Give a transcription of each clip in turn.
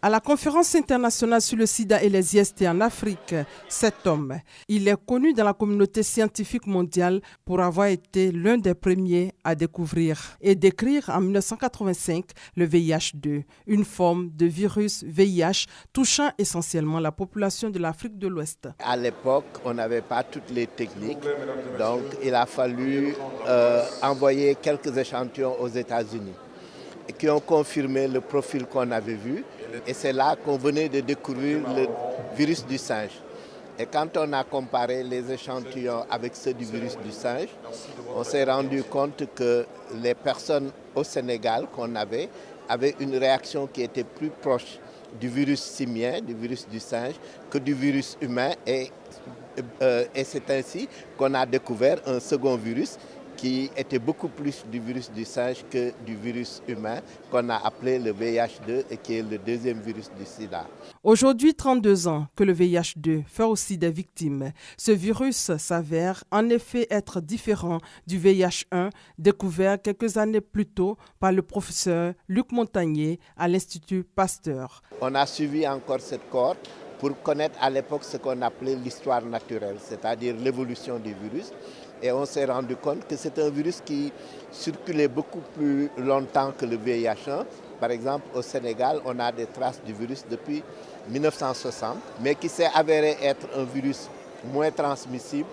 À la conférence internationale sur le sida et les IST en Afrique, cet homme, il est connu dans la communauté scientifique mondiale pour avoir été l'un des premiers à découvrir et décrire en 1985 le VIH-2, une forme de virus VIH touchant essentiellement la population de l'Afrique de l'Ouest. À l'époque, on n'avait pas toutes les techniques, donc il a fallu envoyer quelques échantillons aux États-Unis qui ont confirmé le profil qu'on avait vu. Et c'est là qu'on venait de découvrir le virus du singe. Et quand on a comparé les échantillons avec ceux du virus du singe, on s'est rendu compte que les personnes au Sénégal qu'on avait avaient une réaction qui était plus proche du virus simien, du virus du singe, que du virus humain. Et c'est ainsi qu'on a découvert un second virus qui était beaucoup plus du virus du singe que du virus humain, qu'on a appelé le VIH-2 et qui est le deuxième virus du sida. Aujourd'hui, 32 ans que le VIH-2 fait aussi des victimes. Ce virus s'avère en effet être différent du VIH-1 découvert quelques années plus tôt par le professeur Luc Montagnier à l'Institut Pasteur. On a suivi encore cette cohorte pour connaître à l'époque ce qu'on appelait l'histoire naturelle, c'est-à-dire l'évolution du virus. Et on s'est rendu compte que c'est un virus qui circulait beaucoup plus longtemps que le VIH-1. Par exemple, au Sénégal, on a des traces du virus depuis 1960, mais qui s'est avéré être un virus moins transmissible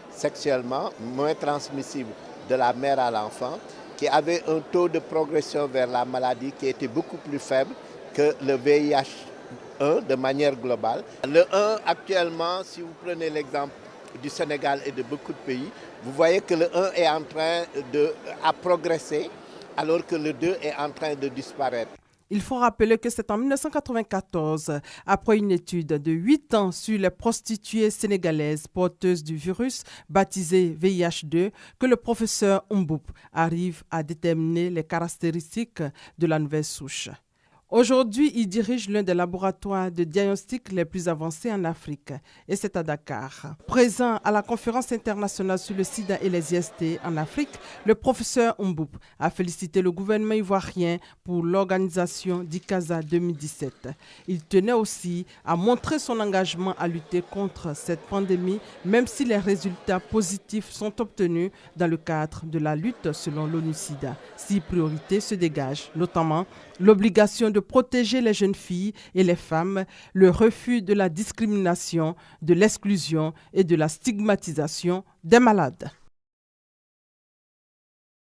sexuellement, moins transmissible de la mère à l'enfant, qui avait un taux de progression vers la maladie qui était beaucoup plus faible que le VIH-1 de manière globale. Le 1, actuellement, si vous prenez l'exemple du Sénégal et de beaucoup de pays, vous voyez que le 1 est en train de progresser alors que le 2 est en train de disparaître. Il faut rappeler que c'est en 1994, après une étude de 8 ans sur les prostituées sénégalaises porteuses du virus baptisé VIH-2, que le professeur Mboup arrive à déterminer les caractéristiques de la nouvelle souche. Aujourd'hui, il dirige l'un des laboratoires de diagnostic les plus avancés en Afrique, et c'est à Dakar. Présent à la conférence internationale sur le sida et les IST en Afrique, le professeur Mboup a félicité le gouvernement ivoirien pour l'organisation d'ICASA 2017. Il tenait aussi à montrer son engagement à lutter contre cette pandémie, même si les résultats positifs sont obtenus dans le cadre de la lutte selon l'ONU-SIDA. 6 priorités se dégagent, notamment l'obligation de protéger les jeunes filles et les femmes, le refus de la discrimination, de l'exclusion et de la stigmatisation des malades.